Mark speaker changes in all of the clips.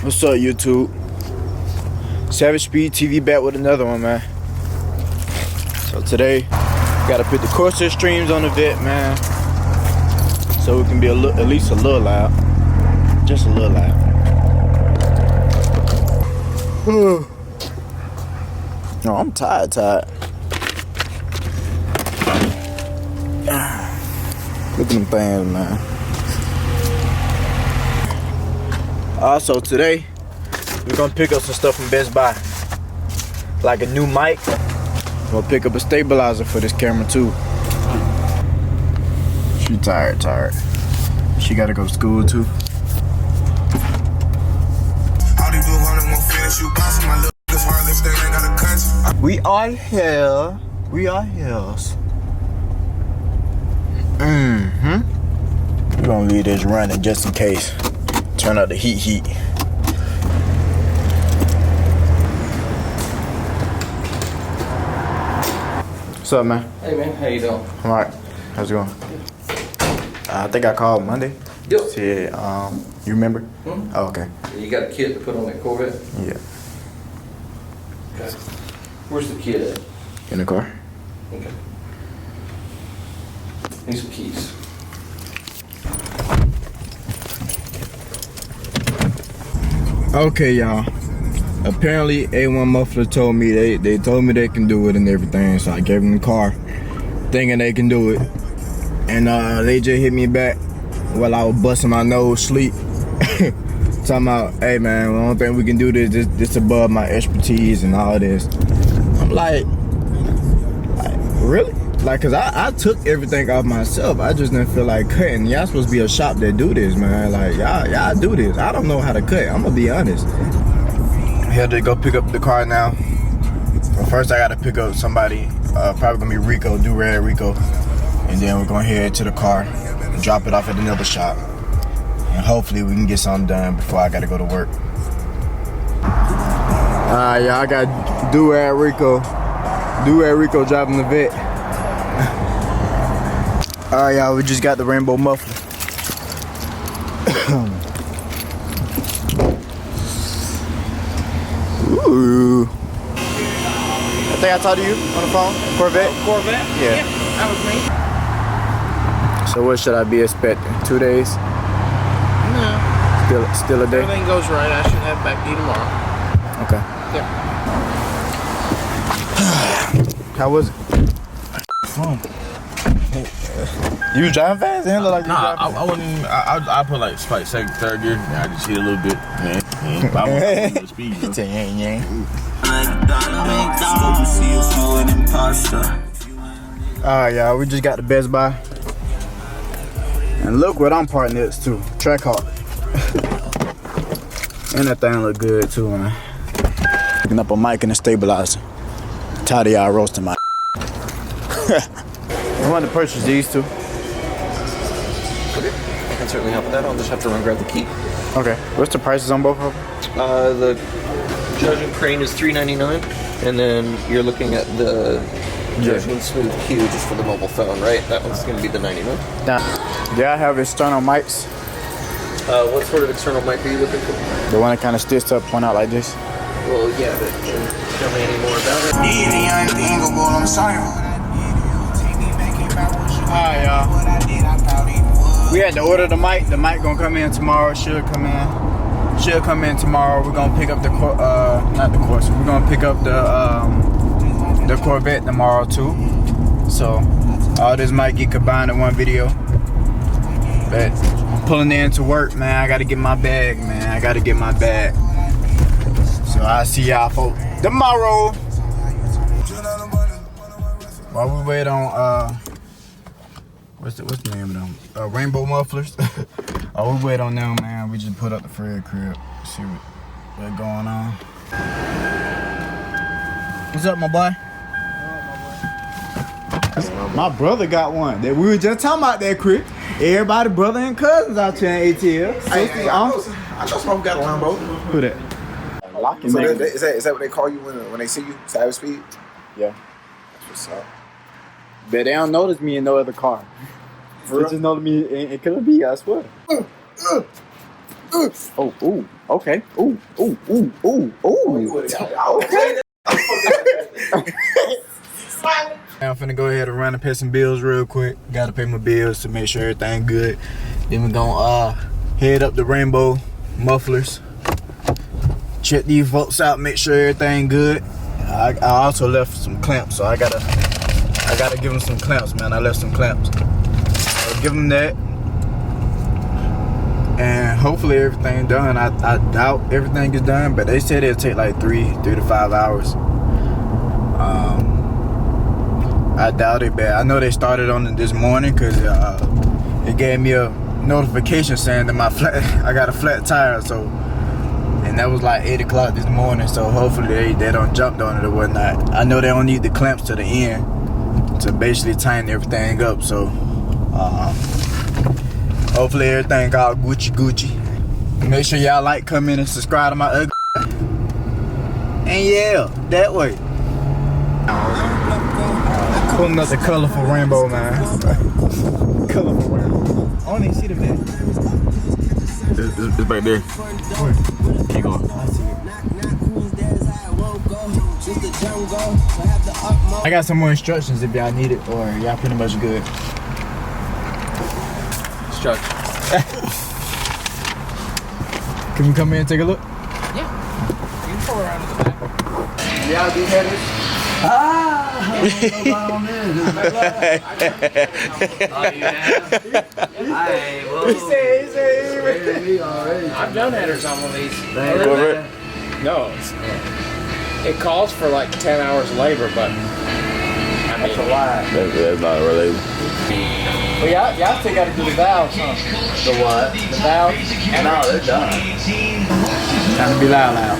Speaker 1: What's up, YouTube? Savage Speed TV back with another one, man. So today, gotta put the CORSA streams on the vet, man, so it can be at least a little loud, just a little loud. No, I'm tired. Look at them things, man. Also today, we're gonna pick up some stuff from Best Buy, like a new mic. We'll pick up a stabilizer for this camera too. She tired. She gotta go to school too. We all here. We're gonna leave this running just in case. Turn out the heat. What's up, man?
Speaker 2: Hey, man. How you doing?
Speaker 1: I'm alright. How's it going? I think I called Monday.
Speaker 2: Yep.
Speaker 1: Said, you remember?
Speaker 2: Hmm?
Speaker 1: Oh, okay.
Speaker 2: You got a kit to put on that Corvette?
Speaker 1: Yeah.
Speaker 2: Okay. Where's the kit at?
Speaker 1: In the car.
Speaker 2: Okay. Need some keys.
Speaker 1: Okay, y'all. Apparently, A1 Muffler told me they told me they can do it and everything, so I gave them the car, thinking they can do it, and they just hit me back while I was busting my nose sleep, talking about, hey man, I don't think we can do this above my expertise and all this. I'm like really? Like, cause I took everything off myself. I just didn't feel like cutting. Y'all supposed to be a shop that do this, man. Like, y'all do this. I don't know how to cut. I'm gonna be honest. I had to go pick up the car now. But first, I gotta pick up somebody. Probably gonna be Rico, Do-Rag Rico, and then we're gonna head to the car and drop it off at another shop. And hopefully, we can get something done before I gotta go to work. Yeah, I got Do-Rag Rico driving the vet. Alright, y'all, we just got the rainbow muffler. Ooh. I think I talked to you on the phone. Corvette?
Speaker 2: Corvette?
Speaker 1: Yeah.
Speaker 2: That was me.
Speaker 1: So what should I be expecting? 2 days?
Speaker 2: No.
Speaker 1: Still a day?
Speaker 2: Everything goes right. I should have back to you tomorrow.
Speaker 1: Okay.
Speaker 2: Yeah.
Speaker 1: How was it? You was driving fast? It look like you
Speaker 3: Nah, I wouldn't. I put like second, third gear. I just hit a little bit. I wasn't speed.
Speaker 1: Yang. Alright, y'all, we just got the Best Buy. And look what I'm parting this too. Trackhawk. And that thing look good too, man. Picking up a mic and a stabilizer. Tired of y'all roasting my I wanted to purchase these two.
Speaker 2: Okay. I can certainly help with that. I'll just have to run grab the key.
Speaker 1: Okay. What's the prices on both of them?
Speaker 2: The Judgment Crane is $399, and then you're looking at the Judgment Smooth Q just for the mobile phone, right? That one's going to be the $99.
Speaker 1: Now, do I have external mics?
Speaker 2: What sort of external mic are you looking for?
Speaker 1: The one that kind of sticks up, point out like this?
Speaker 2: Well, yeah, but tell me any more about it.
Speaker 1: Alright, y'all. We had to order the mic. The mic gonna come in tomorrow. Should come in tomorrow. We're gonna pick up the not the Corsa. We're gonna pick up the Corvette tomorrow too. So all this might get combined in one video. But I'm pulling in to work, man. I gotta get my bag, man. So I'll see y'all folks tomorrow. While we wait on what's the name of them? Rainbow mufflers. While we wait on them, man, we just put up the Fred crib. See what's going on. What's up, my boy? My brother got one. That we were just talking about that crib. Everybody, brother and cousins out here in ATL.
Speaker 4: Hey, I know someone got a Lambo.
Speaker 1: Who that? Locking
Speaker 4: So is that what they call you when they see you? Savage Speed?
Speaker 1: Yeah.
Speaker 4: That's what's up.
Speaker 1: But they don't notice me in no other car. They just notice me in Killer B, I swear.
Speaker 4: Oh, ooh, okay. Ooh, ooh, ooh, ooh, ooh. Okay.
Speaker 1: I'm finna go ahead and run and pay some bills real quick. Gotta pay my bills to make sure everything good. Then we gonna head up the Rainbow Mufflers. Check these folks out, make sure everything good. I also left some clamps, so I gotta give them some clamps, man. I left some clamps. I'll give them that. And hopefully everything done. I doubt everything is done, but they said it'll take like 3 to 5 hours. I doubt it, but I know they started on it this morning because it gave me a notification saying that I got a flat tire. So, and that was like 8 o'clock this morning. So hopefully they don't jump on it or whatnot. I know they don't need the clamps to the end to basically tighten everything up. So hopefully everything all Gucci. Make sure y'all like, comment, and subscribe to my ugly. And yeah, that way. Pulling up the colorful rainbow, man. Colorful rainbow. I don't even see the man.
Speaker 3: It's back there. Keep going.
Speaker 1: I got some more instructions if y'all need it, or y'all pretty much good.
Speaker 2: Instructions.
Speaker 1: Can we come in and take a look?
Speaker 2: Yeah. You can pull around to the back.
Speaker 1: Y'all do headers?
Speaker 2: Oh, you have?
Speaker 5: I've done headers on one of these.
Speaker 3: Corvette?
Speaker 5: No, it calls for like 10 hours of labor, but I mean,
Speaker 1: That's a lot.
Speaker 3: That's not related.
Speaker 1: Well, y'all still gotta do the valves, huh?
Speaker 2: The what?
Speaker 1: The valves?
Speaker 2: No, they're done.
Speaker 1: Time to be loud.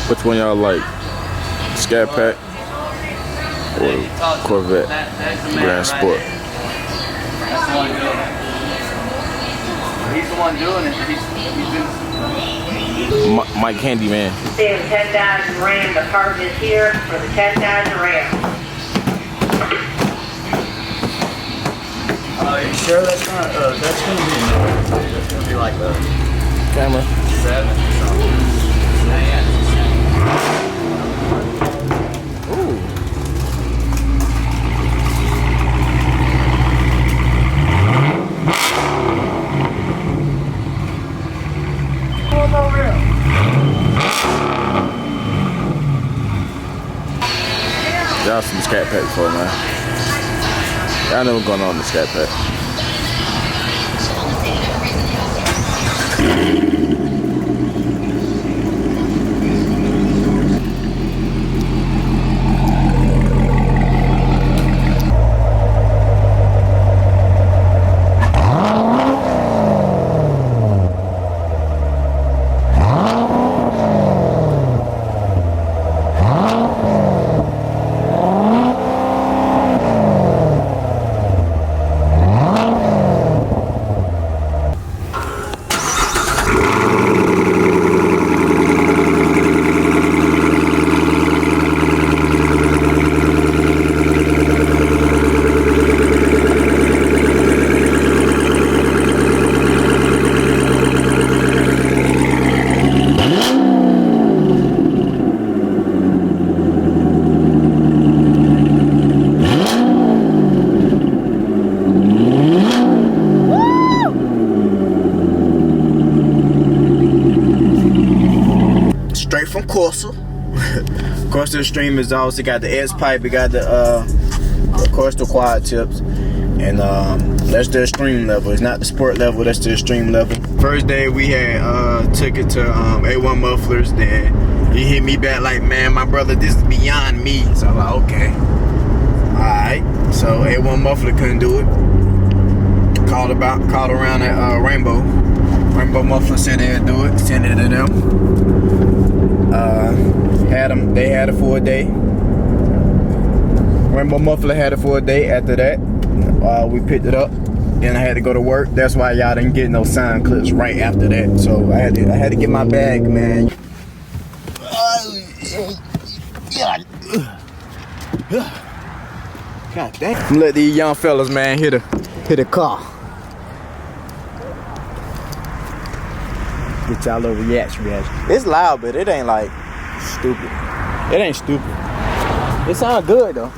Speaker 3: Which one y'all like? Scat Pack or Corvette Grand Sport?
Speaker 2: That's the one doing it. He's the one doing it. He's been...
Speaker 3: Mike Handyman.
Speaker 6: Saying 10,000 Ram, the card is here for the 10,000 Ram.
Speaker 2: You sure that's not, that's gonna be, that's gonna be like the
Speaker 3: Camera.
Speaker 2: 7 or something.
Speaker 3: Ooh. Y'all seen the Scat Pack before, man. Y'all never going on the Scat Pack. Straight from CORSA. CORSA Extreme is also got the S pipe, it got the of course the quad tips, and that's the extreme level. It's not the sport level, that's the extreme level. First day we had took it to A1 Mufflers. Then he hit me back like, man, my brother, this is beyond me. So I'm like, okay, alright. So A1 Muffler couldn't do it. Called around at Rainbow Muffler said they'd do it, sent it to them. They had it for a day. Rainbow Muffler had it for a day. After that, we picked it up. Then I had to go to work. That's why y'all didn't get no sound clips right after that. So I had to get my bag, man. God damn. I'm gonna let these young fellas, man, hit to the car. Get y'all little reaction. It's loud, but it ain't like stupid. It ain't stupid. It sounds good though.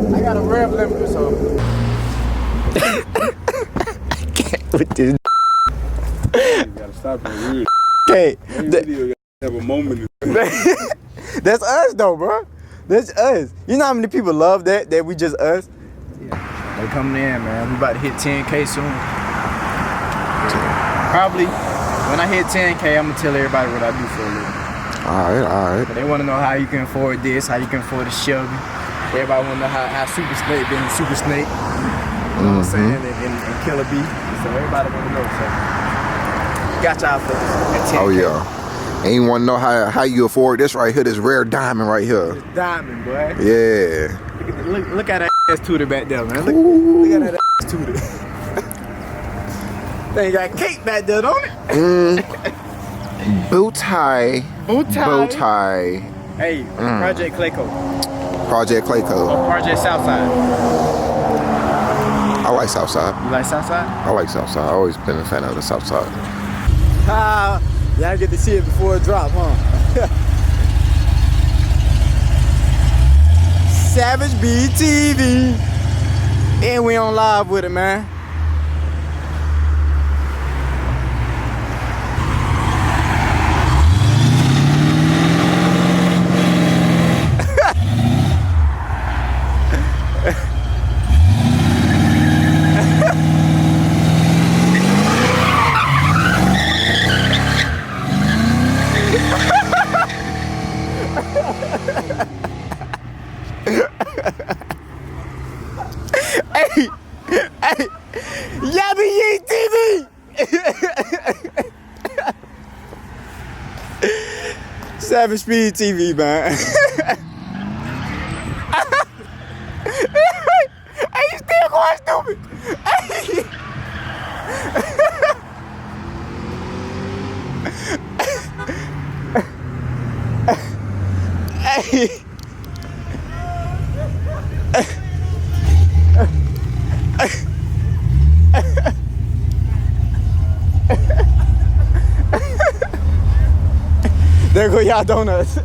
Speaker 3: I got a rev limit or something. I can't with this.
Speaker 7: You gotta stop being weird.
Speaker 3: Okay.
Speaker 7: Video have a moment.
Speaker 3: That's us though, bro. That's us. You know how many people love that we just us? Yeah. They coming in, man. We about to hit 10K soon. Probably when I hit 10K, I'm gonna tell everybody what I do for a living.
Speaker 1: Alright.
Speaker 3: But they want to know how you can afford this, how you can afford a Shelby. Everybody want to know how Super Snake been Super Snake. You know what I'm saying? And Killer B. So everybody want to know. So got y'all for this.
Speaker 1: Oh yeah. And you want to know how you afford this right here, this rare diamond right here.
Speaker 3: This diamond, boy.
Speaker 1: Yeah.
Speaker 3: Look at that ass tutor back there, man. Look at that ass tutor. They got cake back there, don't it?
Speaker 1: Bow tie.
Speaker 3: Hey, Project Clayco.
Speaker 1: Project Clayco.
Speaker 3: Or Project Southside.
Speaker 1: I like Southside.
Speaker 3: You like Southside?
Speaker 1: I like Southside. I've always been a fan of the Southside.
Speaker 3: Y'all get to see it before it drop, huh? Savage BTV. And we on live with it, man. Hey, Yabby Yee TV. Savage Speed TV, man. Hey, you still going stupid? Hey. There go y'all donuts.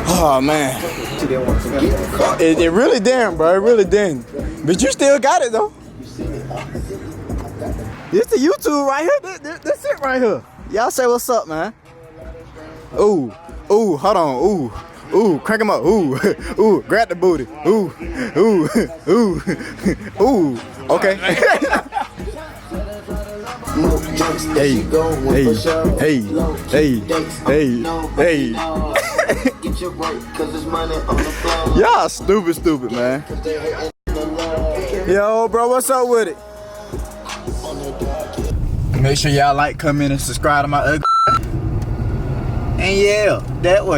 Speaker 3: Oh man, it really didn't, bro. It really didn't. But you still got it though. This the YouTube right here. That's it right here. Y'all say what's up, man. Ooh, hold on. Ooh, crank him up. Ooh, grab the booty. Ooh. Okay. Hey. Y'all stupid, man. Yo, bro, what's up with it? Make sure y'all like, comment, and subscribe to my ugly. And yeah, that way.